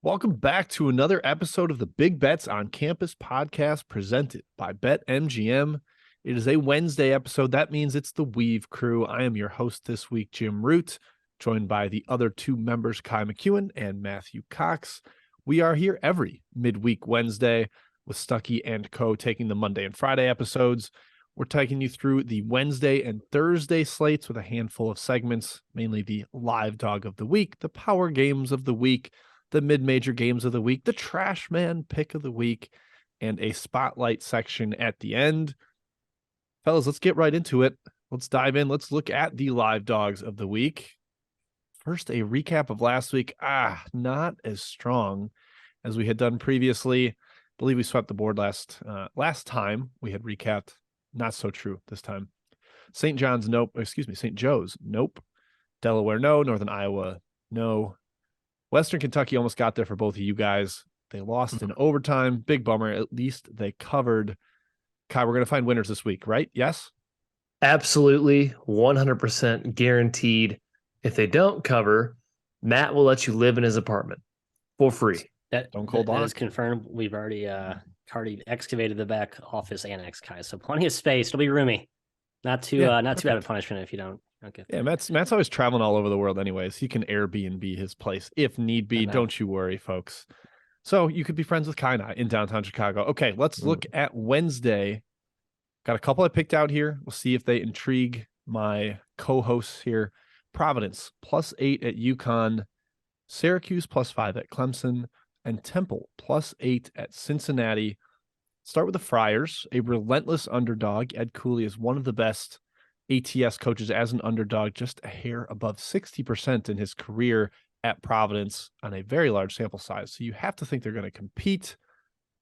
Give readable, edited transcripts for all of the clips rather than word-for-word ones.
Welcome back to another episode of the Big Bets on Campus podcast presented by BetMGM. It is a Wednesday episode. That means it's the Weave crew. I am your host this week, Jim Root, joined by the other two members, Kai McEwen and Matthew Cox. We are here every midweek Wednesday with Stuckey and Co. taking the Monday and Friday episodes. We're taking you through the Wednesday and Thursday slates with a handful of segments, mainly the live dog of the week, the power games of the week, the mid-major games of the week, the trash man pick of the week, and a spotlight section at the end. Fellas, let's get right into it. Let's dive in. Let's look at the live dogs of the week. First, a recap of last week. Not as strong as we had done previously. I believe we swept the board last time we had recapped. Not so true this time. St. John's, nope. St. Joe's, nope. Delaware, no. Northern Iowa, no. Western Kentucky almost got there for both of you guys. They lost in overtime. Big bummer. At least they covered. Kai, we're going to find winners this week, right? Yes? Absolutely. 100% guaranteed. If they don't cover, Matt will let you live in his apartment for free. That is confirmed. We've already excavated the back office annex, Kai. So plenty of space. It'll be roomy. Not too bad of punishment if you don't. Okay. Yeah, Matt's always traveling all over the world anyways. He can Airbnb his place if need be. Don't you worry, folks. So you could be friends with Kai and I in downtown Chicago. Okay, let's look at Wednesday. Got a couple I picked out here. We'll see if they intrigue my co-hosts here. Providence, +8 at UConn. Syracuse, +5 at Clemson. And Temple, +8 at Cincinnati. Start with the Friars, a relentless underdog. Ed Cooley is one of the best ATS coaches as an underdog, just a hair above 60% in his career at Providence on a very large sample size. So you have to think they're going to compete.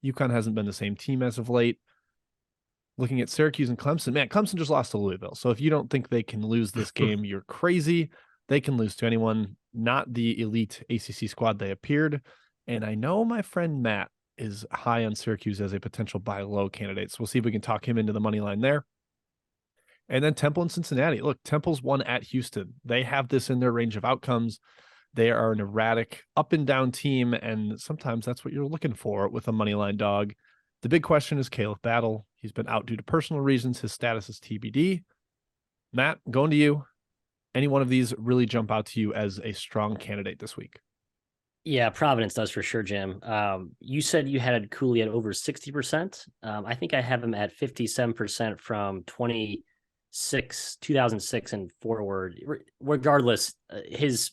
UConn hasn't been the same team as of late. Looking at Syracuse and Clemson, man, Clemson just lost to Louisville. So if you don't think they can lose this game, you're crazy. They can lose to anyone, not the elite ACC squad they appeared. And I know my friend Matt is high on Syracuse as a potential buy low candidate. So we'll see if we can talk him into the money line there. And then Temple and Cincinnati. Look, Temple's won at Houston. They have this in their range of outcomes. They are an erratic up and down team, and sometimes that's what you're looking for with a moneyline dog. The big question is Caleb Battle. He's been out due to personal reasons. His status is TBD. Matt, going to you. Any one of these really jump out to you as a strong candidate this week? Yeah, Providence does for sure, Jim. You said you had Cooley at over 60%. I think I have him at 57% from 2006 and forward. Regardless, his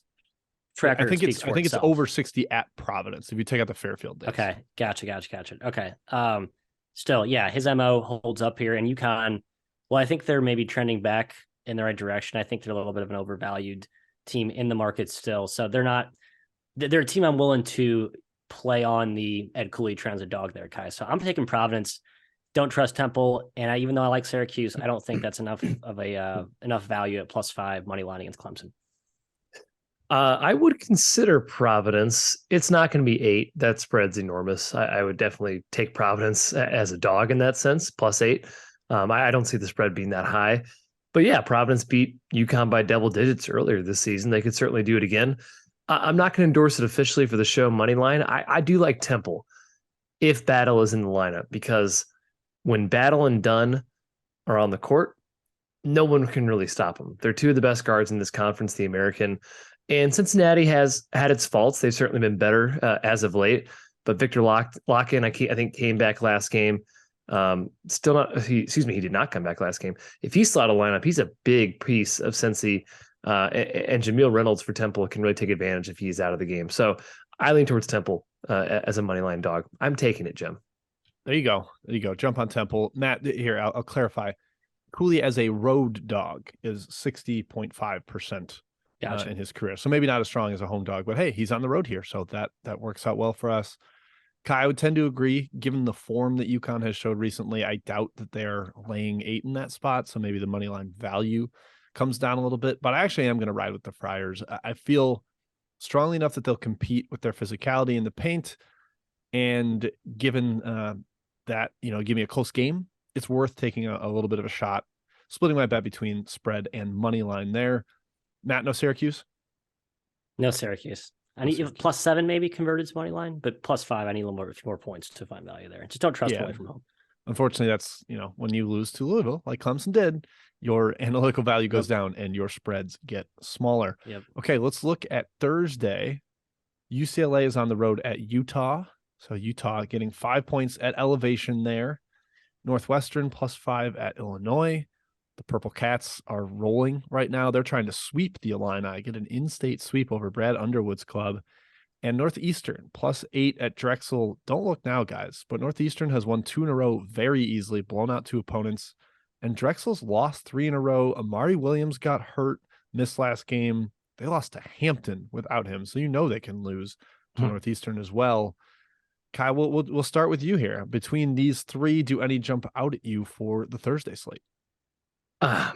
track record speaks for itself. I think it's over 60 at Providence if you take out the Fairfield days. Okay, gotcha. Okay. Still, yeah, his MO holds up here, and UConn. Well, I think they're maybe trending back in the right direction. I think they're a little bit of an overvalued team in the market still. So they're a team I'm willing to play on the Ed Cooley transit dog there, Kai. So I'm taking Providence. Don't trust Temple, and even though I like Syracuse, I don't think that's enough of enough value at +5 money line against Clemson. I would consider Providence. It's not going to be 8. That spread's enormous. I would definitely take Providence as a dog in that sense, +8. I don't see the spread being that high. But yeah, Providence beat UConn by double digits earlier this season. They could certainly do it again. I'm not going to endorse it officially for the show money line. I do like Temple if Battle is in the lineup, because when Battle and Dunn are on the court, no one can really stop them. They're two of the best guards in this conference, the American. And Cincinnati has had its faults. They've certainly been better as of late. But Victor Lock-in, I think, came back last game. He did not come back last game. If he's still out of lineup, he's a big piece of Cincy. And Jameel Reynolds for Temple can really take advantage if he's out of the game. So I lean towards Temple as a moneyline dog. I'm taking it, Jim. There you go. Jump on Temple. Matt, here, I'll clarify. Cooley as a road dog is 60.5% in his career. So maybe not as strong as a home dog, but hey, he's on the road here. So that works out well for us. Kai, I would tend to agree, given the form that UConn has showed recently. I doubt that they're laying 8 in that spot. So maybe the moneyline value comes down a little bit, but I actually am going to ride with the Friars. I feel strongly enough that they'll compete with their physicality in the paint. And given that, give me a close game, it's worth taking a little bit of a shot, splitting my bet between spread and money line there. Matt, no Syracuse? No Syracuse. I need +7 maybe converted to money line, but +5. I need a little more points to find value there. Just don't trust away from home. Unfortunately, that's when you lose to Louisville, like Clemson did, your analytical value goes down and your spreads get smaller. Yep. Okay, let's look at Thursday. UCLA is on the road at Utah. So Utah getting 5 points at elevation there. Northwestern +5 at Illinois. The Purple Cats are rolling right now. They're trying to sweep the Illini, get an in-state sweep over Brad Underwood's club. And Northeastern +8 at Drexel. Don't look now, guys, but Northeastern has won 2 in a row very easily, blown out 2 opponents. And Drexel's lost 3 in a row. Amari Williams got hurt, missed last game. They lost to Hampton without him, so they can lose to Northeastern as well. Kai, we'll start with you here. Between these 3, do any jump out at you for the Thursday slate?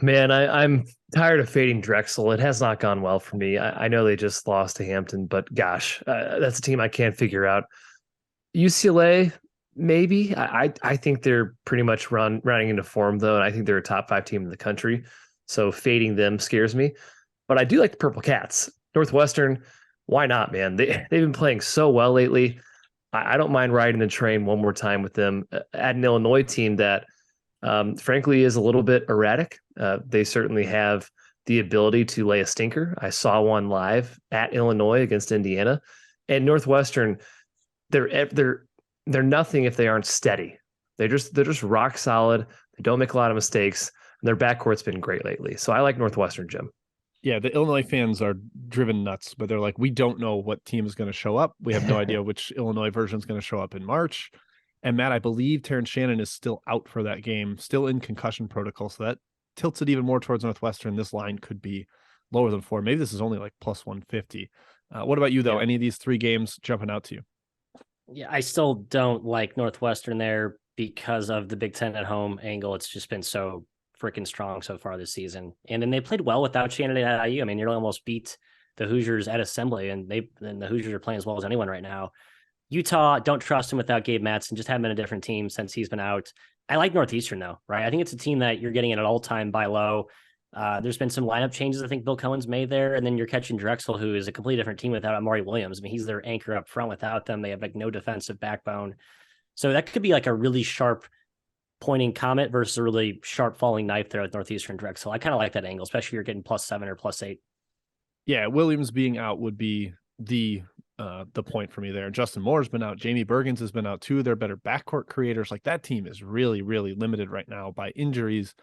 Man, I'm tired of fading Drexel. It has not gone well for me. I know they just lost to Hampton, but gosh, that's a team I can't figure out. UCLA, maybe. I think they're pretty much running into form, though, and I think they're a top 5 team in the country. So fading them scares me. But I do like the Purple Cats. Northwestern, why not, man? They've been playing so well lately. I don't mind riding the train one more time with them at an Illinois team that frankly is a little bit erratic. They certainly have the ability to lay a stinker. I saw one live at Illinois against Indiana, and Northwestern, they're nothing if they aren't steady. They're just rock solid. They don't make a lot of mistakes, and their backcourt's been great lately. So I like Northwestern, Jim. Yeah, the Illinois fans are driven nuts, but they're like, we don't know what team is going to show up. We have no idea which Illinois version is going to show up in March. And Matt, I believe Terrence Shannon is still out for that game, still in concussion protocol. So that tilts it even more towards Northwestern. This line could be lower than 4. Maybe this is only like +150. What about you, though? Yeah. Any of these 3 games jumping out to you? Yeah, I still don't like Northwestern there because of the Big Ten at home angle. It's just been so freaking strong so far this season. And then they played well without Shannon at IU. I mean, nearly almost beat the Hoosiers at Assembly, and the Hoosiers are playing as well as anyone right now. Utah, don't trust him without Gabe Matson. Just haven't been a different team since he's been out. I like Northeastern, though, right? I think it's a team that you're getting at an all-time buy low. There's been some lineup changes I think Bill Cohen's made there, and then you're catching Drexel, who is a completely different team without Amari Williams. I mean, he's their anchor up front. Without them, they have like no defensive backbone. So that could be like a really sharp pointing comet versus a really sharp falling knife there with Northeastern Drexel. I kind of like that angle, especially if you're getting +7 or +8. Yeah, Williams being out would be the point for me there. Justin Moore's been out. Jamie Bergens has been out too. They're better backcourt creators. Like that team is really, really limited right now by injuries.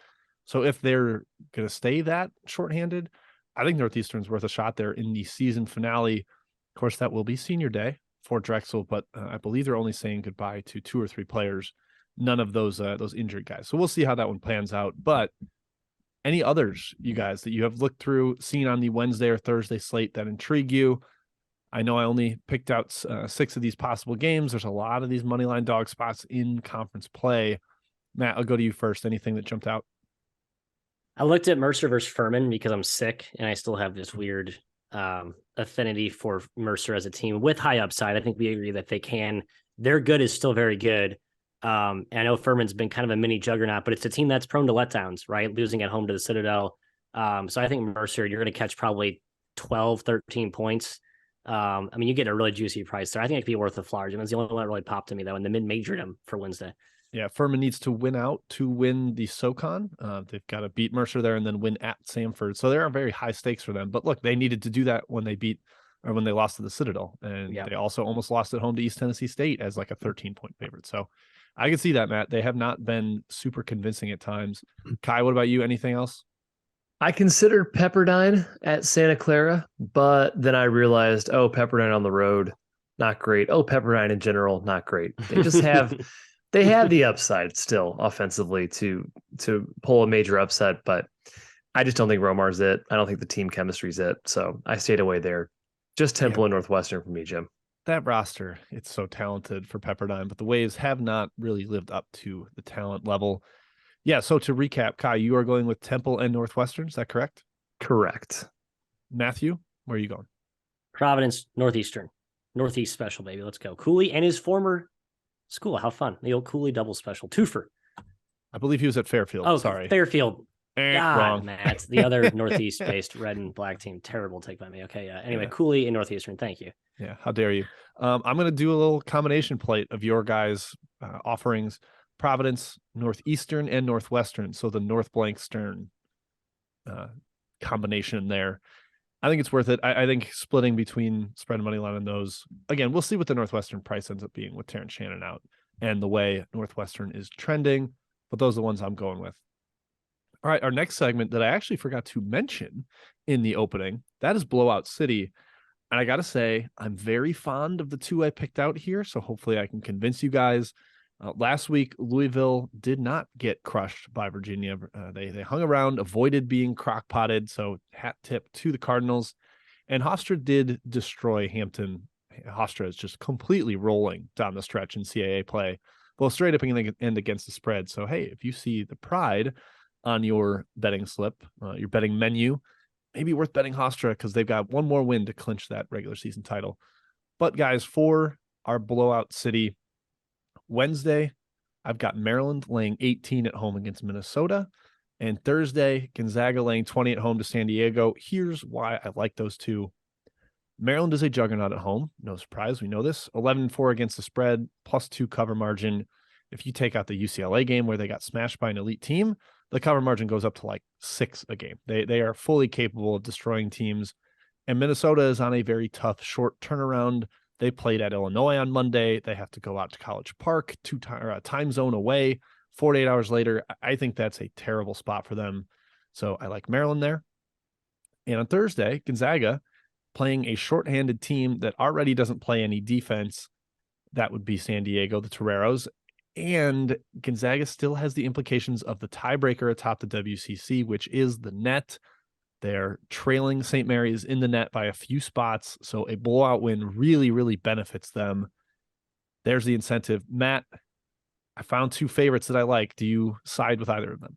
So if they're going to stay that shorthanded, I think Northeastern's worth a shot there in the season finale. Of course, that will be senior day for Drexel, but I believe they're only saying goodbye to 2 or 3 players. None of those injured guys. So we'll see how that one plans out. But any others, you guys, that you have looked through, seen on the Wednesday or Thursday slate that intrigue you? I know I only picked out 6 of these possible games. There's a lot of these moneyline dog spots in conference play. Matt, I'll go to you first. Anything that jumped out? I looked at Mercer versus Furman because I'm sick and I still have this weird affinity for Mercer as a team with high upside. I think we agree that their good is still very good. And I know Furman's been kind of a mini juggernaut, but it's a team that's prone to letdowns, right? Losing at home to the Citadel. So I think Mercer, you're going to catch probably 12, 13 points. I mean, you get a really juicy price there. I think it could be worth the flowers. It's the only one that really popped to me, though, in the mid-majored for Wednesday. Yeah, Furman needs to win out to win the SoCon. They've got to beat Mercer there and then win at Samford. So there are very high stakes for them. But look, they needed to do that when they lost to the Citadel. And They also almost lost at home to East Tennessee State as like a 13-point favorite. So I can see that, Matt. They have not been super convincing at times. Kai, what about you? Anything else? I considered Pepperdine at Santa Clara, but then I realized, Pepperdine on the road, not great. Pepperdine in general, not great. They just have they have the upside still offensively to pull a major upset, but I just don't think Romar's it. I don't think the team chemistry's it. So I stayed away there. Just Temple and Northwestern for me, Jim. That roster, it's so talented for Pepperdine, but the Waves have not really lived up to the talent level. Yeah, so to recap, Kai, you are going with Temple and Northwestern. Is that correct? Correct. Matthew, where are you going? Providence, Northeastern. Northeast special, baby. Let's go. Cooley and his former school. How fun. The old Cooley double special. Twofer. I believe he was at Fairfield. Oh, sorry. Fairfield. God, wrong. Matt. The other Northeast-based red and black team. Terrible take by me. Okay, yeah. Anyway, Cooley and Northeastern. Thank you. Yeah, how dare you? I'm going to do a little combination plate of your guys' offerings: Providence, Northeastern, and Northwestern. So the North Blank Stern combination there. I think it's worth it. I think splitting between spread and money line on those. Again, we'll see what the Northwestern price ends up being with Terrence Shannon out and the way Northwestern is trending. But those are the ones I'm going with. All right, our next segment that I actually forgot to mention in the opening, that is Blowout City. And I got to say, I'm very fond of the two I picked out here. So hopefully I can convince you guys. Last week, Louisville did not get crushed by Virginia. They hung around, avoided being crock-potted. So hat tip to the Cardinals. And Hofstra did destroy Hampton. Hofstra is just completely rolling down the stretch in CAA play, both straight up and against the spread. So, hey, if you see the Pride on your betting slip, your betting menu, maybe worth betting Hofstra because they've got one more win to clinch that regular season title. But guys, for our Blowout City Wednesday, I've got Maryland laying 18 at home against Minnesota. And Thursday, Gonzaga laying 20 at home to San Diego. Here's why I like those two. Maryland is a juggernaut at home. No surprise. We know this. 11-4 against the spread, +2 cover margin. If you take out the UCLA game where they got smashed by an elite team, the cover margin goes up to like 6 a game. They are fully capable of destroying teams. And Minnesota is on a very tough short turnaround. They played at Illinois on Monday. They have to go out to College Park, time zone away, 48 hours later. I think that's a terrible spot for them. So I like Maryland there. And on Thursday, Gonzaga playing a shorthanded team that already doesn't play any defense. That would be San Diego, the Toreros. And Gonzaga still has the implications of the tiebreaker atop the WCC, which is the net. They're trailing St. Mary's in the net by a few spots. So a blowout win really, really benefits them. There's the incentive. Matt, I found 2 favorites that I like. Do you side with either of them?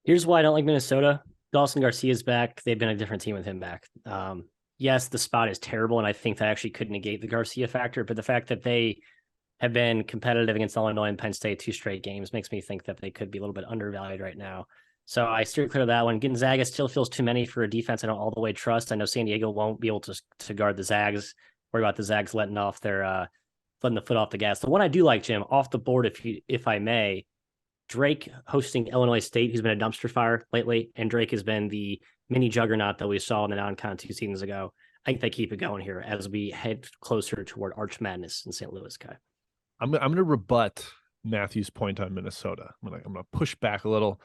Here's why I don't like Minnesota. Dawson Garcia's back. They've been a different team with him back. Yes, the spot is terrible, and I think that actually could negate the Garcia factor, but the fact that they have been competitive against Illinois and Penn State 2 straight games makes me think that they could be a little bit undervalued right now. So I steer clear of that one. Gonzaga still feels too many for a defense I don't all the way trust. I know San Diego won't be able to guard the Zags. Worry about the Zags letting the foot off the gas. The one I do like, Jim, off the board, if I may, Drake hosting Illinois State, who's been a dumpster fire lately, and Drake has been the mini juggernaut that we saw in the non-con 2 seasons ago. I think they keep it going here as we head closer toward Arch Madness in St. Louis, Kai. I'm going to rebut Matthew's point on Minnesota. I'm going to push back a little.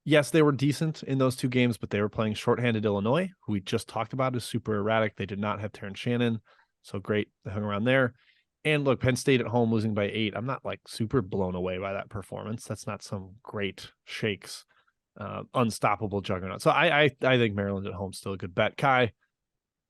Yes, they were decent in those 2 games, but they were playing shorthanded Illinois, who we just talked about is super erratic. They did not have Terrence Shannon, so great. They hung around there. And look, Penn State at home losing by 8. I'm not like super blown away by that performance. That's not some great shakes, unstoppable juggernaut. So I think Maryland at home still a good bet. Kai,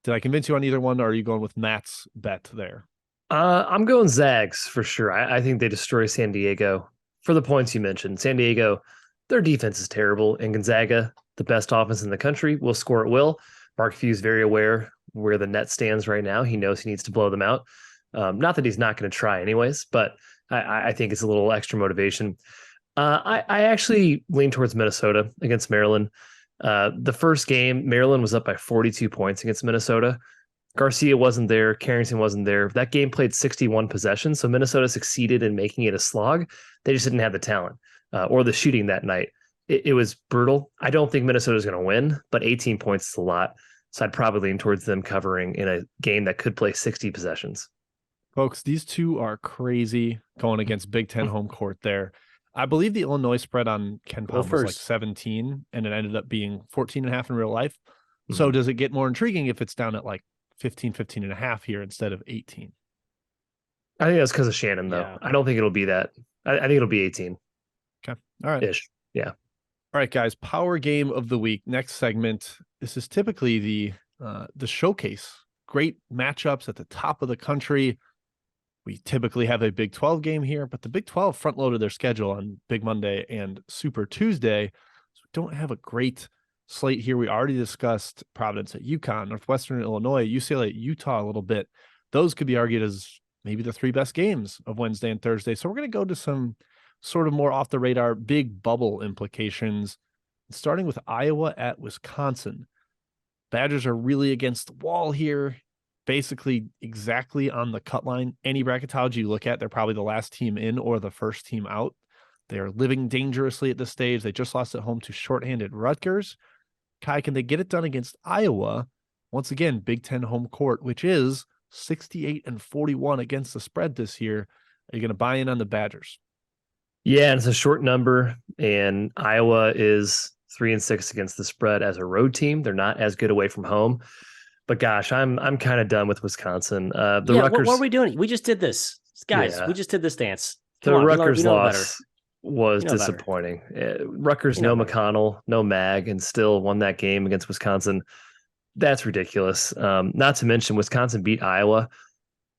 did I convince you on either one, or are you going with Matt's bet there? I'm going Zags for sure. I think they destroy San Diego for the points you mentioned. San Diego, their defense is terrible, and Gonzaga, the best offense in the country, will score at will. Mark Few is very aware where the net stands right now. He knows he needs to blow them out. Not that he's not going to try anyways, but I think it's a little extra motivation. I actually lean towards Minnesota against Maryland. The first game, Maryland was up by 42 points against Minnesota. Garcia wasn't there. Carrington wasn't there. That game played 61 possessions, so Minnesota succeeded in making it a slog. They just didn't have the talent or the shooting that night. It was brutal. I don't think Minnesota's going to win, but 18 points is a lot. So I'd probably lean towards them covering in a game that could play 60 possessions. Folks, these two are crazy going against Big Ten home court there. I believe the Illinois spread on Ken Palm was like 17, and it ended up being 14.5 in real life. Mm-hmm. So does it get more intriguing if it's down at like 15.5 here instead of 18? I think that's because of Shannon, though. Yeah. I don't think it'll be that. I think it'll be 18. Okay. All right. Ish. Yeah. All right, guys. Power game of the week. Next segment. This is typically the showcase. Great matchups at the top of the country. We typically have a Big 12 game here, but the Big 12 front-loaded their schedule on Big Monday and Super Tuesday. So we don't have a great slate here. We already discussed Providence at UConn, Northwestern at Illinois, UCLA at Utah a little bit. Those could be argued as maybe the 3 best games of Wednesday and Thursday. So we're going to go to some sort of more off-the-radar big bubble implications, starting with Iowa at Wisconsin. Badgers are really against the wall here. basically exactly on the cut line. Any bracketology you look at, they're probably the last team in or the first team out. They are living dangerously at this stage. They just lost at home to shorthanded Rutgers. Kai, can they get it done against Iowa? Once again, Big Ten home court, which is 68-41 against the spread this year. Are you going to buy in on the Badgers? Yeah, and it's a short number, and Iowa is 3-6 against the spread as a road team. They're not as good away from home. But gosh, I'm kind of done with Wisconsin. Rutgers. What are we doing? We just did this, guys. Yeah. We just did this dance. Come on, Rutgers loss was disappointing. Rutgers, no McConnell, no Mag, and still won that game against Wisconsin. That's ridiculous. Not to mention Wisconsin beat Iowa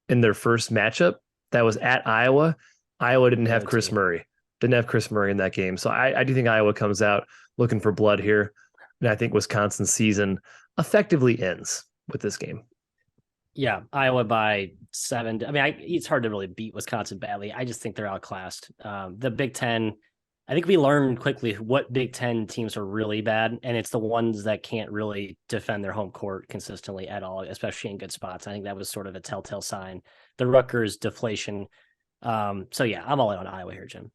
in their first matchup. That was at Iowa. Iowa didn't have Chris Murray. Didn't have Chris Murray in that game. So I do think Iowa comes out looking for blood here. And I think Wisconsin's season effectively ends with this game. Yeah, Iowa by 7. I mean, it's hard to really beat Wisconsin badly. I just think they're outclassed. The Big Ten, I think we learned quickly what Big Ten teams are really bad, and it's the ones that can't really defend their home court consistently at all, especially in good spots. I think that was sort of a telltale sign. The Rutgers deflation. So yeah, I'm all in on Iowa here, Jim.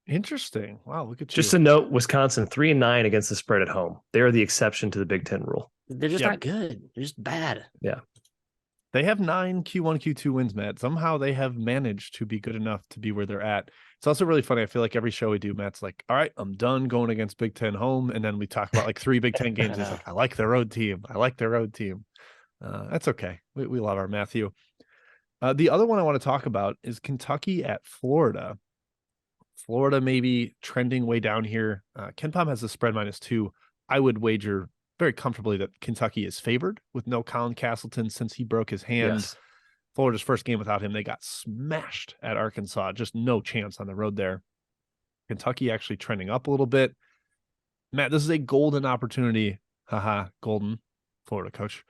Interesting. Wow, look at you. Just a note, Wisconsin 3-9 against the spread at home. They're the exception to the Big Ten rule. They're just not good. They're just bad. Yeah. They have 9 Q1, Q2 wins, Matt. Somehow they have managed to be good enough to be where they're at. It's also really funny. I feel like every show we do, Matt's like, all right, I'm done going against Big Ten home. And then we talk about like 3 Big Ten games. He's like, I like the road team. That's okay. We love our Matthew. The other one I want to talk about is Kentucky at Florida. Florida maybe trending way down here. KenPom has the spread -2. I would wager very comfortably that Kentucky is favored with no Colin Castleton since he broke his hand. Yes. Florida's first game without him, they got smashed at Arkansas. Just no chance on the road there. Kentucky actually trending up a little bit. Matt, this is a golden opportunity. Golden, Florida coach.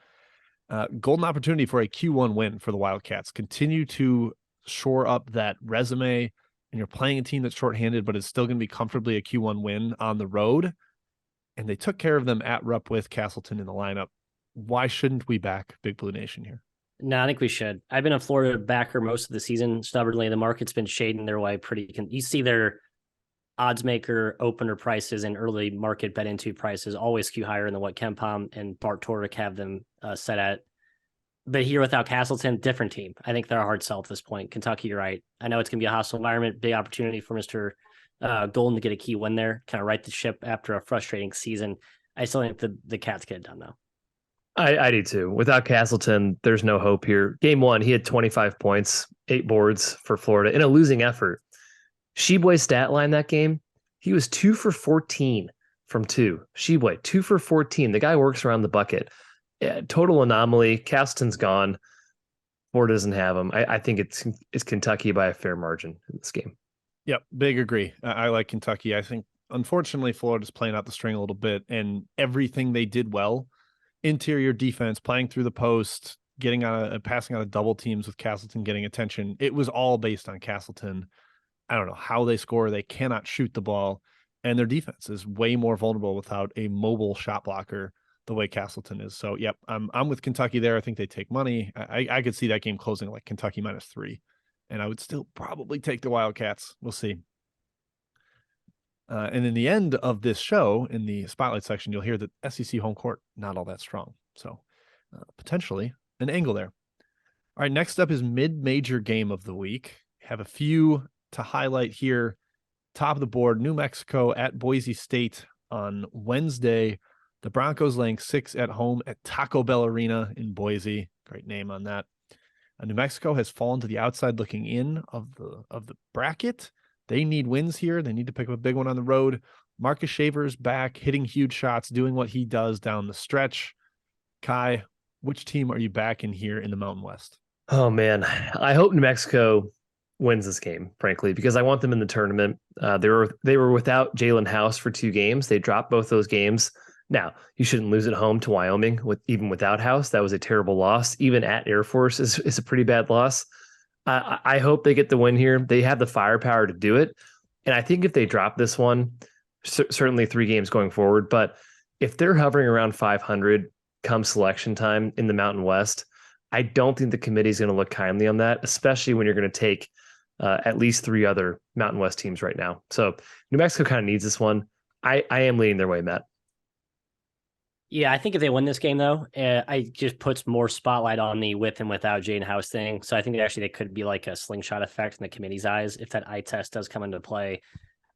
Golden opportunity for a Q1 win for the Wildcats. Continue to shore up that resume, and you're playing a team that's shorthanded, but it's still going to be comfortably a Q1 win on the road. And they took care of them at Rupp with Castleton in the lineup. Why shouldn't we back Big Blue Nation here? No, I think we should. I've been a Florida backer most of the season. Stubbornly, the market's been shading their way pretty. You see their odds maker opener prices and early market bet into prices always skew higher than what KenPom and Bart Torvik have them set at. But here without Castleton, different team. I think they're a hard sell at this point. Kentucky, you're right. I know it's going to be a hostile environment, big opportunity for Mr. Golden to get a key win there, kind of right the ship after a frustrating season. I still think the Cats get it done, though. I do, too. Without Castleton, there's no hope here. Game 1, he had 25 points, 8 boards for Florida in a losing effort. Sheboy's stat line that game, he was 2 for 14 from 2. Sheboy, 2 for 14. The guy works around the bucket. Yeah, total anomaly. Castleton's gone. Florida doesn't have him. I think it's Kentucky by a fair margin in this game. Yep, big agree. I like Kentucky. I think, unfortunately, Florida's playing out the string a little bit, and everything they did well, interior defense, playing through the post, getting passing out of double teams with Castleton getting attention, it was all based on Castleton. I don't know how they score. They cannot shoot the ball, and their defense is way more vulnerable without a mobile shot blocker the way Castleton is. So, yep, I'm with Kentucky there. I think they take money. I could see that game closing like Kentucky -3. And I would still probably take the Wildcats. We'll see. And in the end of this show, in the spotlight section, you'll hear that SEC home court, not all that strong. So potentially an angle there. All right, next up is mid-major game of the week. Have a few to highlight here. Top of the board, New Mexico at Boise State on Wednesday. The Broncos laying 6 at home at Taco Bell Arena in Boise. Great name on that. New Mexico has fallen to the outside looking in of the bracket. They need wins here. They need to pick up a big one on the road. Marcus Shaver's back, hitting huge shots, doing what he does down the stretch. Kai, which team are you backing here in the Mountain West? Oh, man. I hope New Mexico wins this game, frankly, because I want them in the tournament. They were without Jalen House for 2 games. They dropped both those games. Now, you shouldn't lose at home to Wyoming even without House. That was a terrible loss. Even at Air Force is a pretty bad loss. I hope they get the win here. They have the firepower to do it. And I think if they drop this one, certainly 3 games going forward, but if they're hovering around 500 come selection time in the Mountain West, I don't think the committee is going to look kindly on that, especially when you're going to take at least 3 other Mountain West teams right now. So New Mexico kind of needs this one. I am leaning their way, Matt. Yeah, I think if they win this game, though, it just puts more spotlight on the with and without Jaden House thing. So I think they could be like a slingshot effect in the committee's eyes if that eye test does come into play.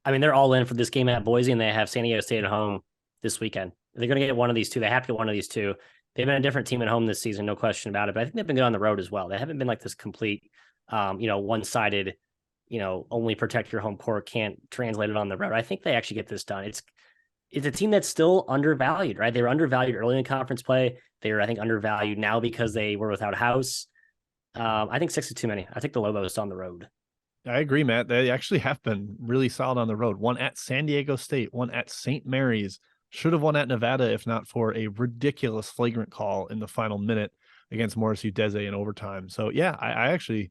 I mean, they're all in for this game at Boise, and they have San Diego State at home this weekend. They're going to get one of these two. They have to get one of these two. They've been a different team at home this season, no question about it. But I think they've been good on the road as well. They haven't been like this complete, one-sided, only protect your home court, can't translate it on the road. I think they actually get this done. It's a team that's still undervalued, right? They were undervalued early in conference play. They were, I think, undervalued now because they were without House. I think 6 is too many. I think the Lobos on the road. I agree, Matt. They actually have been really solid on the road. One at San Diego State, one at St. Mary's. Should have won at Nevada if not for a ridiculous flagrant call in the final minute against Morris Udeze in overtime. So, yeah, I actually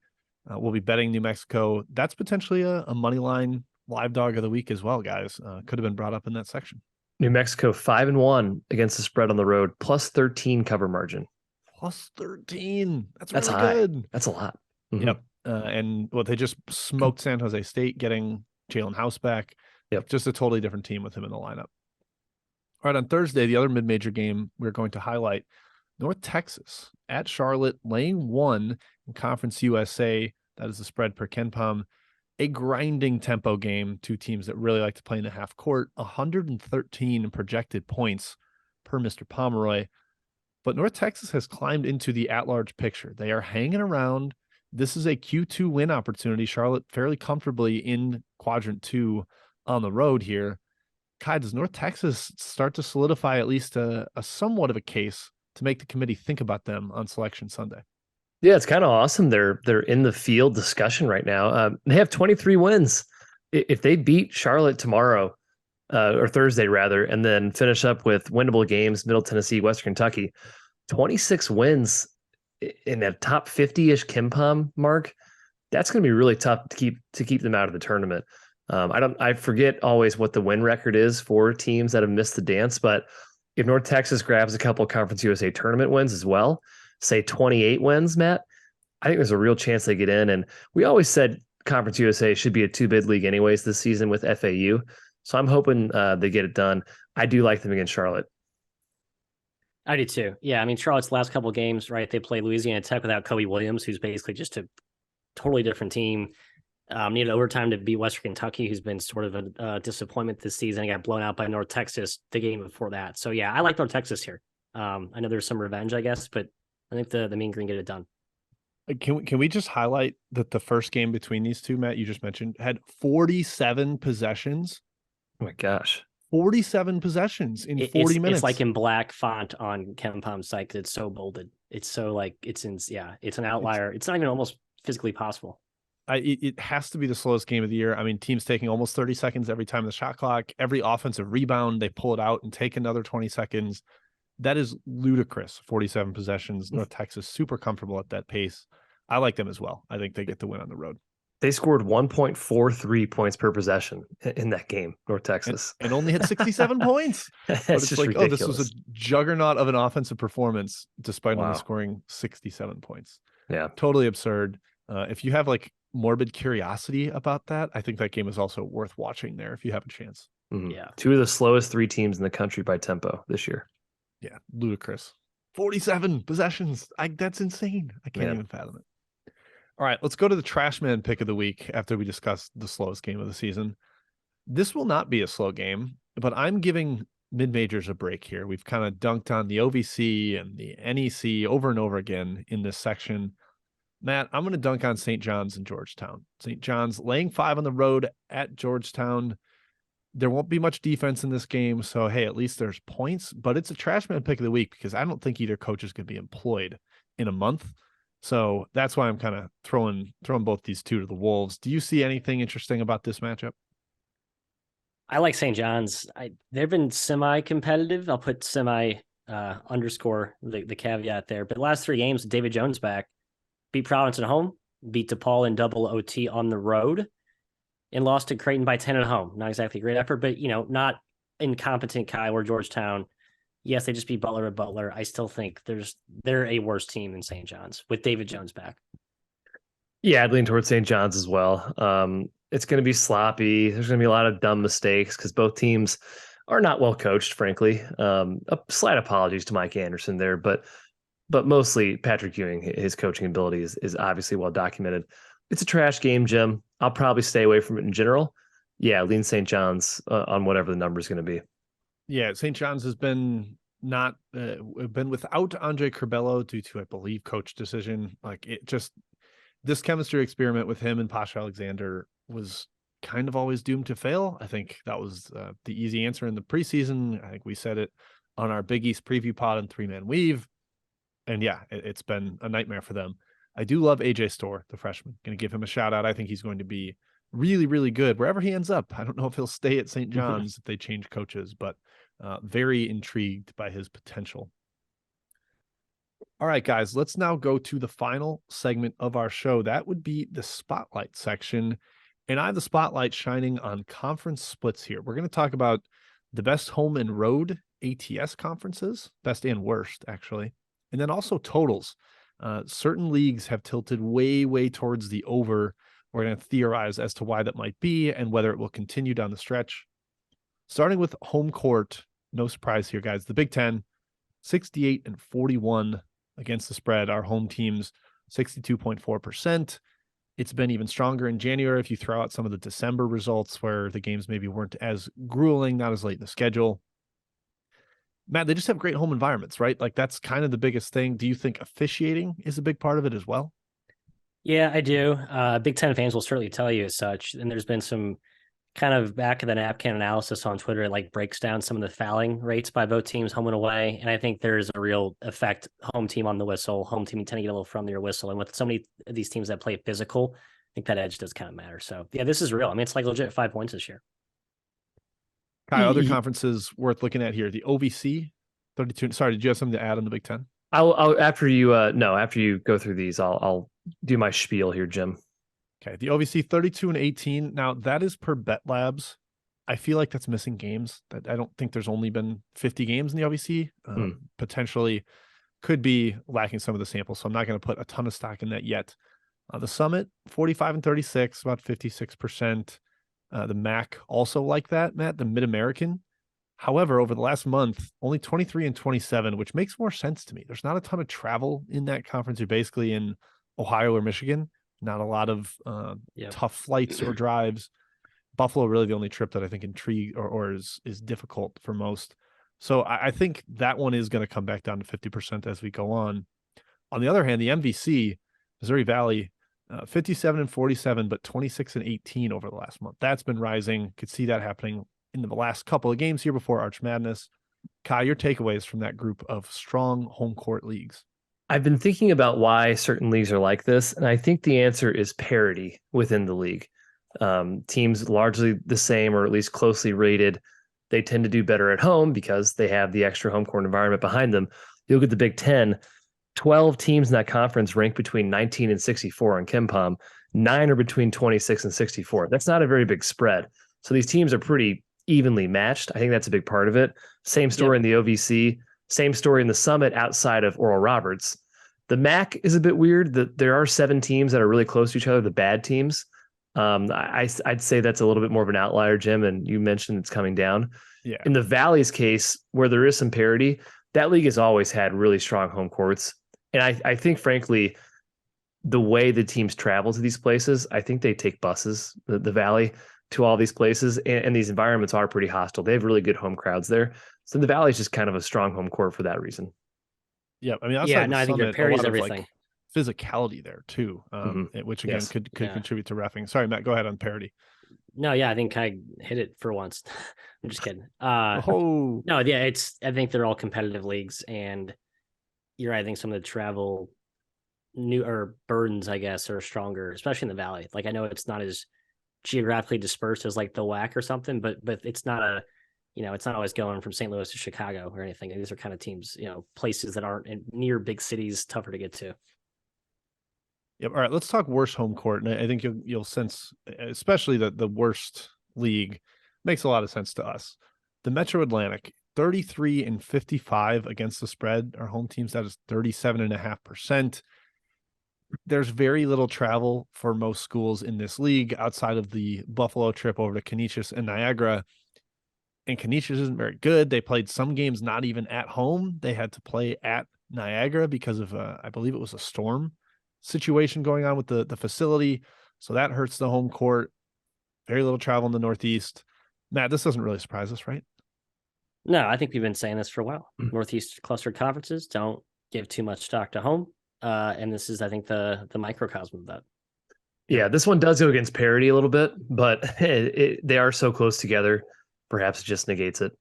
will be betting New Mexico. That's potentially a money line live dog of the week as well, guys. Could have been brought up in that section. New Mexico 5-1 against the spread on the road, plus 13 cover margin. Plus 13. That's really high. good. That's a lot. Mm-hmm. Yep. And they just smoked San Jose State, getting Jalen House back. Yep. Just a totally different team with him in the lineup. All right, on Thursday, the other mid-major game we're going to highlight, North Texas at Charlotte, laying 1 in Conference USA. That is the spread per KenPom. A grinding tempo game, 2 teams that really like to play in the half court, 113 projected points per Mr. Pomeroy. But North Texas has climbed into the at-large picture. They are hanging around. This is a Q2 win opportunity. Charlotte fairly comfortably in quadrant 2 on the road here. Kai, does North Texas start to solidify at least a somewhat of a case to make the committee think about them on Selection Sunday? Yeah, it's kind of awesome. They're in the field discussion right now. They have 23 wins. If they beat Charlotte tomorrow, or Thursday rather, and then finish up with winnable games, Middle Tennessee, Western Kentucky, 26 wins in that top 50-ish KenPom mark. That's going to be really tough to keep them out of the tournament. I forget always what the win record is for teams that have missed the dance, but if North Texas grabs a couple of Conference USA tournament wins as well, say 28 wins, Matt, I think there's a real chance they get in. And we always said Conference USA should be a 2-bid league anyways this season with FAU. So I'm hoping they get it done. I do like them against Charlotte. I do too. Yeah, I mean, Charlotte's last couple of games, right? They played Louisiana Tech without Kobe Williams, who's basically just a totally different team. Needed overtime to beat Western Kentucky, who's been sort of a disappointment this season. He got blown out by North Texas the game before that. So, yeah, I like North Texas here. I know there's some revenge, I guess, but I think the Mean Green get it done. Can we just highlight that the first game between these two, Matt, you just mentioned, had 47 possessions? Oh, my gosh. 47 possessions in 40 minutes. It's like in black font on KenPom's site because it's so bolded. It's so it's an outlier. It's not even almost physically possible. It has to be the slowest game of the year. I mean, teams taking almost 30 seconds every time the shot clock, every offensive rebound, they pull it out and take another 20 seconds. That is ludicrous. 47 possessions. North Texas, super comfortable at that pace. I like them as well. I think they get the win on the road. They scored 1.43 points per possession in that game, North Texas. And only hit 67 points. But it's like, ridiculous. This was a juggernaut of an offensive performance despite only scoring 67 points. Yeah. Totally absurd. If you have morbid curiosity about that, I think that game is also worth watching there if you have a chance. Mm-hmm. Yeah. 2 of the slowest 3 teams in the country by tempo this year. Yeah. Ludicrous. 47 possessions. That's insane. I can't even fathom it. All right, let's go to the trash man pick of the week after we discuss the slowest game of the season. This will not be a slow game, but I'm giving mid-majors a break here. We've kind of dunked on the OVC and the NEC over and over again in this section. Matt, I'm going to dunk on St. John's and Georgetown. St. John's laying 5 on the road at Georgetown. There won't be much defense in this game, so hey, at least there's points, but it's a trash man pick of the week because I don't think either coach is going to be employed in a month. So that's why I'm kind of throwing both these two to the Wolves. Do you see anything interesting about this matchup? I like St. John's. They've been semi-competitive. I'll put underscore the caveat there. But the last 3 games, David Jones back, beat Providence at home, beat DePaul in double OT on the road, and lost to Creighton by 10 at home. Not exactly a great effort, but not incompetent Kai or Georgetown. Yes, they just beat Butler at Butler. I still think they're a worse team than St. John's with David Jones back. Yeah, I'd lean towards St. John's as well. It's going to be sloppy. There's going to be a lot of dumb mistakes because both teams are not well coached, frankly. A slight apologies to Mike Anderson there, but mostly Patrick Ewing, his coaching ability is obviously well documented. It's a trash game, Jim. I'll probably stay away from it in general. Yeah, lean St. John's on whatever the number is going to be. Yeah, St. John's has been been without Andre Curbelo due to, I believe, coach decision. Like it just this chemistry experiment with him and Pasha Alexander was kind of always doomed to fail. I think that was the easy answer in the preseason. I think we said it on our Big East preview pod and 3-man weave. And yeah, it's been a nightmare for them. I do love AJ Storr, the freshman. Going to give him a shout out. I think he's going to be really, really good wherever he ends up. I don't know if he'll stay at St. John's if they change coaches, but very intrigued by his potential. All right, guys, let's now go to the final segment of our show. That would be the spotlight section. And I have the spotlight shining on conference splits here. We're going to talk about the best home and road ATS conferences, best and worst, actually. And then also totals. Certain leagues have tilted way, way towards the over. We're going to theorize as to why that might be and whether it will continue down the stretch. Starting with home court, no surprise here, guys. The Big Ten, 68-41 against the spread. Our home teams, 62.4%. It's been even stronger in January if you throw out some of the December results where the games maybe weren't as grueling, not as late in the schedule. Matt, they just have great home environments, right? Like that's kind of the biggest thing. Do you think officiating is a big part of it as well? Yeah, I do. Big Ten fans will certainly tell you as such. And there's been some kind of back of the napkin analysis on Twitter. It like breaks down some of the fouling rates by both teams home and away. And I think there's a real effect home team on the whistle, home team tend to get a little friendlier whistle. And with so many of these teams that play physical, I think that edge does kind of matter. So yeah, this is real. I mean, it's like legit 5 points this year. Kai, other conferences worth looking at here. The OVC, 32. Sorry, did you have something to add on the Big Ten? I'll after you after you go through these, I'll do my spiel here, Jim. Okay, the OVC 32-18. Now that is per Bet Labs. I feel like that's missing games. That I don't think there's only been 50 games in the OVC. Potentially could be lacking some of the samples, so I'm not going to put a ton of stock in that yet. The Summit 45-36, about 56%. The MAC also like that, Matt. The Mid-American. However, over the last month, only 23-27, which makes more sense to me. There's not a ton of travel in that conference. You're basically in Ohio or Michigan. Not a lot of tough flights or drives. Buffalo really the only trip that I think intrigue or is difficult for most. So I think that one is going to come back down to 50% as we go on. On the other hand, the MVC, Missouri Valley, 57-47, but 26-18 over the last month. That's been rising. Could see that happening in the last couple of games here before Arch Madness. Kai, your takeaways from that group of strong home court leagues? I've been thinking about why certain leagues are like this, and I think the answer is parity within the league. Teams largely the same or at least closely rated, they tend to do better at home because they have the extra home court environment behind them. You look at the Big Ten, 12 teams in that conference rank between 19 and 64 on KenPom. 9 are between 26 and 64. That's not a very big spread. So these teams are pretty evenly matched. I think that's a big part of it. Same story in the OVC. Same story in the Summit outside of Oral Roberts. The MAC is a bit weird. There are 7 teams that are really close to each other, the bad teams. I'd say that's a little bit more of an outlier, Jim, and you mentioned it's coming down. Yeah. In the Valley's case, where there is some parity, that league has always had really strong home courts. And I think, frankly, the way the teams travel to these places, I think they take buses, the Valley, to all these places, and these environments are pretty hostile. They have really good home crowds there. So the Valley is just kind of a strong home court for that reason. Yeah, I mean, I think their parity is everything. Like physicality there too, which again could contribute to reffing. Sorry, Matt, go ahead on parity. No, yeah, I think I hit it for once. I'm just kidding. No, yeah, I think they're all competitive leagues, and you're right. I think some of the travel burdens, I guess, are stronger, especially in the Valley. Like I know it's not as geographically dispersed as like the WAC or something, but it's not it's not always going from St. Louis to Chicago or anything. These are kind of teams, places that aren't near big cities, tougher to get to. Yep. All right. Let's talk worst home court. And I think you'll sense, especially the worst league makes a lot of sense to us. The Metro Atlantic, 33-55 against the spread. Our home teams, that is 37.5%. There's very little travel for most schools in this league outside of the Buffalo trip over to Canisius and Niagara. And Canisius isn't very good. They played some games not even at home. They had to play at Niagara because of, I believe it was a storm situation going on with the facility. So that hurts the home court. Very little travel in the Northeast. Matt, this doesn't really surprise us, right? No, I think we've been saying this for a while. Northeast cluster conferences don't give too much stock to home. And this is, I think, the microcosm of that. Yeah, this one does go against parity a little bit, but they are so close together. Perhaps it just negates it.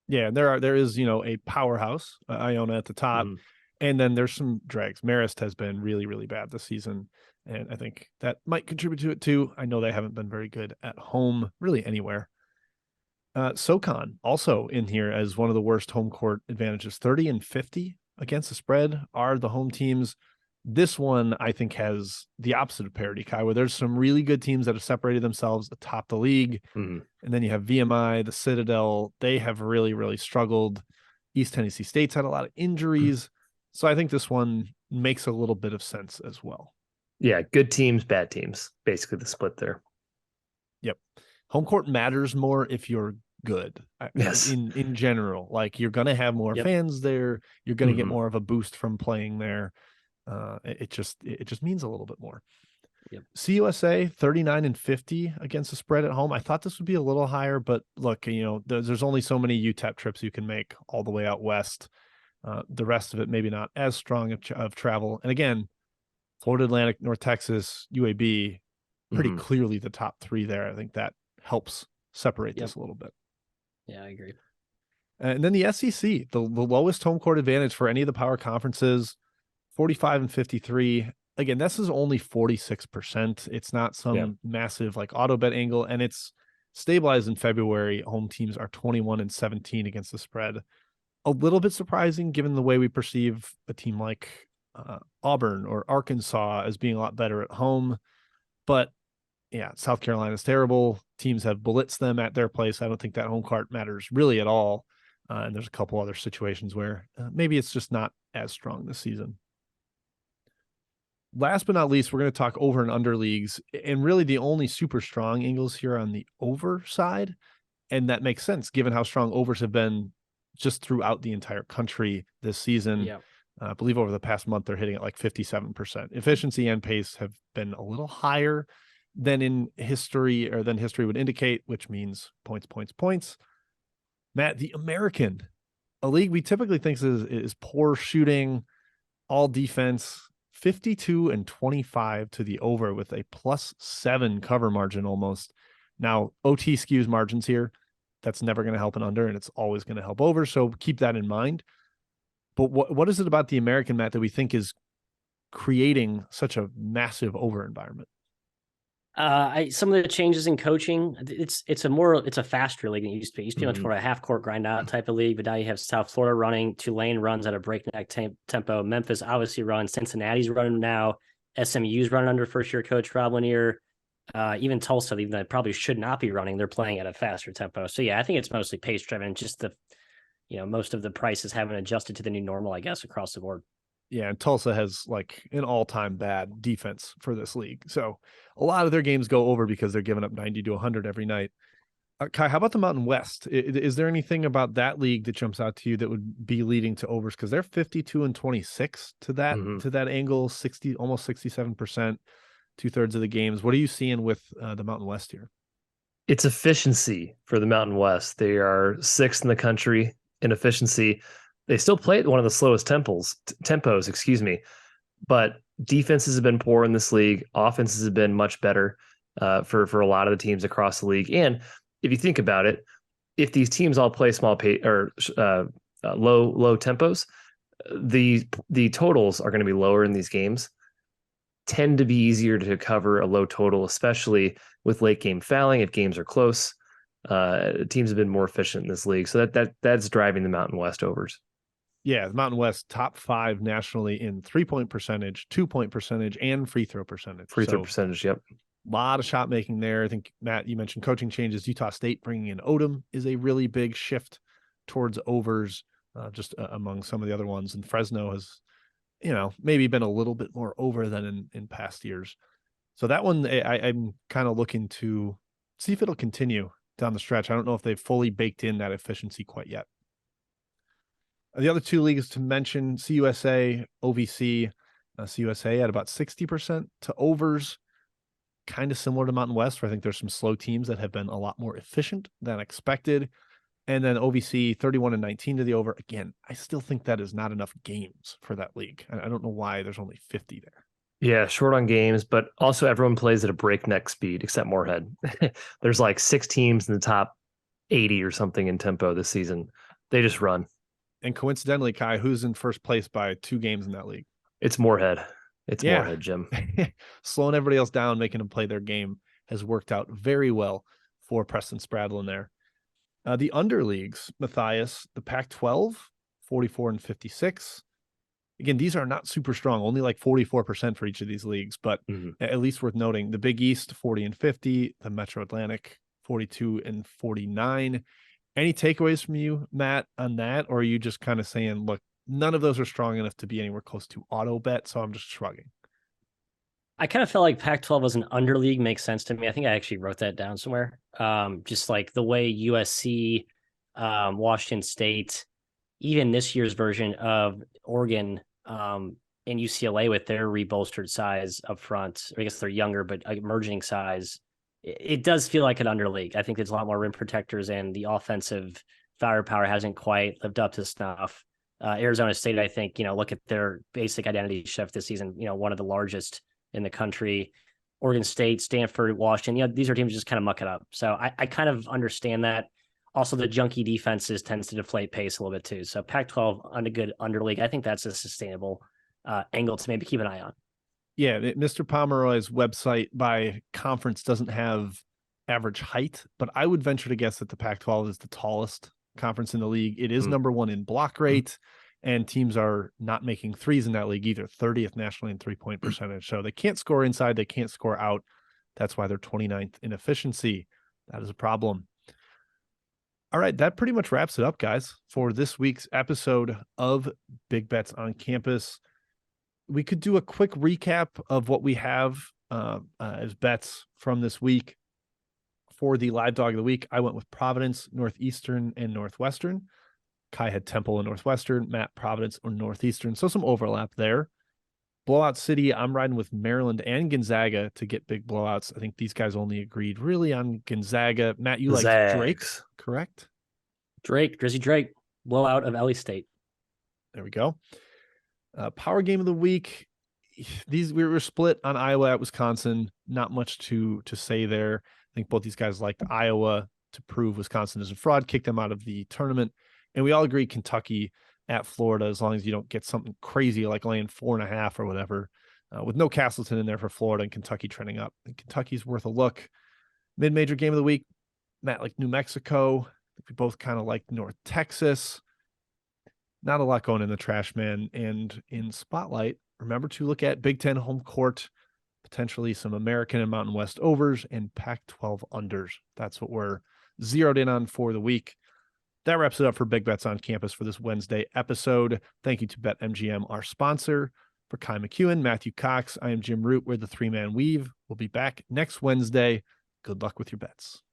Yeah, there is, a powerhouse, Iona at the top, and then there's some drags. Marist has been really, really bad this season, and I think that might contribute to it too. I know they haven't been very good at home, really anywhere. SoCon also in here as one of the worst home court advantages, 30-50 against the spread are the home teams. This one, I think, has the opposite of parity, Kai, where there's some really good teams that have separated themselves atop the league. And then you have VMI, the Citadel. They have really, really struggled. East Tennessee State's had a lot of injuries. So I think this one makes a little bit of sense as well. Yeah, good teams, bad teams. Basically the split there. Yep. Home court matters more if you're good. Yes. In general, like you're going to have more fans there. You're going to get more of a boost from playing there. It just means a little bit more. Yep. CUSA 39-50 against the spread at home. I thought this would be a little higher, but look, there's only so many UTEP trips you can make all the way out west. The rest of it maybe not as strong of travel. And again, Florida Atlantic, North Texas, UAB, pretty clearly the top three there. I think that helps separate this a little bit. Yeah, I agree. And then the SEC, the lowest home court advantage for any of the power conferences, 45-53. Again, this is only 46%. It's not some massive like auto bet angle, and it's stabilized in February. Home teams are 21-17 against the spread. A little bit surprising given the way we perceive a team like Auburn or Arkansas as being a lot better at home. But yeah, South Carolina's terrible. Teams have blitzed them at their place. I don't think that home court matters really at all. And there's a couple other situations where maybe it's just not as strong this season. Last but not least, we're going to talk over and under leagues, and really the only super strong angles here on the over side. And that makes sense given how strong overs have been just throughout the entire country this season. Yeah. I believe over the past month, they're hitting at like 57%. Efficiency and pace have been a little higher than in history or than history would indicate, which means points. Matt, the American, a league we typically think is poor shooting, all defense, 52-25 to the over with a +7 cover margin almost. Now, OT skews margins here. That's never going to help an under, and it's always going to help over. So keep that in mind. But what is it about the American, Matt, that we think is creating such a massive over environment? Some of the changes in coaching, it's a faster league than it used to be. It used to be much more of a half court grind out type of league, but now you have South Florida running, Tulane runs at a breakneck tempo, Memphis obviously runs, Cincinnati's running now, SMU's running under first year coach Rob Lanier, even Tulsa, even though they probably should not be running, they're playing at a faster tempo. So yeah, I think it's mostly pace driven. Just most of the prices haven't adjusted to the new normal, I guess, across the board. Yeah, and Tulsa has like an all-time bad defense for this league. So a lot of their games go over because they're giving up 90 to 100 every night. Kai, how about the Mountain West? Is there anything about that league that jumps out to you that would be leading to overs? Because they're 52-26 to that angle, almost 67%, 2/3 of the games. What are you seeing with the Mountain West here? It's efficiency for the Mountain West. They are 6th in the country in efficiency. They still play at one of the slowest tempos, but defenses have been poor in this league. Offenses have been much better for a lot of the teams across the league. And if you think about it, if these teams all play small low tempos, the totals are going to be lower in these games. Tend to be easier to cover a low total, especially with late game fouling if games are close. Teams have been more efficient in this league, so that's driving the Mountain West overs. Yeah, the Mountain West top 5 nationally in 3-point percentage, 2-point percentage, and free throw percentage. Yep. A lot of shot making there. I think, Matt, you mentioned coaching changes. Utah State bringing in Odom is a really big shift towards overs, just among some of the other ones. And Fresno has, maybe been a little bit more over than in past years. So that one, I'm kind of looking to see if it'll continue down the stretch. I don't know if they've fully baked in that efficiency quite yet. The other two leagues to mention, CUSA, OVC. CUSA at about 60% to overs, kind of similar to Mountain West, where I think there's some slow teams that have been a lot more efficient than expected. And then OVC 31-19 to the over. Again, I still think that is not enough games for that league. I don't know why there's only 50 there. Yeah, short on games, but also everyone plays at a breakneck speed except Moorhead. There's like 6 teams in the top 80 or something in tempo this season. They just run. And coincidentally, Kai, who's in first place by 2 games in that league? It's Moorhead. It's Moorhead, Jim. Slowing everybody else down, making them play their game has worked out very well for Preston Spradlin there. The under leagues, Matthias, the Pac-12, 44-56. Again, these are not super strong, only like 44% for each of these leagues, but at least worth noting. The Big East, 40-50, the Metro Atlantic, 42-49. Any takeaways from you, Matt, on that? Or are you just kind of saying, look, none of those are strong enough to be anywhere close to auto bet, so I'm just shrugging? I kind of felt like Pac-12 as an under league makes sense to me. I think I actually wrote that down somewhere. Just like the way USC, Washington State, even this year's version of Oregon and UCLA with their rebolstered size up front. I guess they're younger, but emerging size. It does feel like an under league. I think there's a lot more rim protectors, and the offensive firepower hasn't quite lived up to snuff. Arizona State, I think, look at their basic identity shift this season, one of the largest in the country. Oregon State, Stanford, Washington, these are teams just kind of muck it up. So I kind of understand that. Also, the junky defenses tends to deflate pace a little bit too. So Pac-12 on a good under league, I think that's a sustainable angle to maybe keep an eye on. Yeah, Mr. Pomeroy's website by conference doesn't have average height, but I would venture to guess that the Pac-12 is the tallest conference in the league. It is number 1 in block rate, and teams are not making threes in that league either. 30th nationally in 3-point percentage. So they can't score inside, they can't score out. That's why they're 29th in efficiency. That is a problem. All right, that pretty much wraps it up, guys, for this week's episode of Big Bets on Campus. We could do a quick recap of what we have as bets from this week. For the live dog of the week, I went with Providence, Northeastern, and Northwestern. Kai had Temple and Northwestern, Matt Providence or Northeastern. So some overlap there. Blowout City, I'm riding with Maryland and Gonzaga to get big blowouts. I think these guys only agreed really on Gonzaga. Matt, you like Drake's, correct? Drizzy Drake, blowout of LA State. There we go. Power game of the week. We were split on Iowa at Wisconsin. Not much to say there. I think both these guys liked Iowa to prove Wisconsin is a fraud, kick them out of the tournament. And we all agree Kentucky at Florida, as long as you don't get something crazy like laying 4.5 or whatever, with no Castleton in there for Florida and Kentucky trending up. And Kentucky's worth a look. Mid-major game of the week, Matt, like New Mexico. We both kind of like North Texas. Not a lot going in the trash, man. And in Spotlight, remember to look at Big Ten home court, potentially some American and Mountain West overs and Pac-12 unders. That's what we're zeroed in on for the week. That wraps it up for Big Bets on Campus for this Wednesday episode. Thank you to BetMGM, our sponsor. For Kai McEwen, Matthew Cox, I am Jim Root. We're the 3-man weave. We'll be back next Wednesday. Good luck with your bets.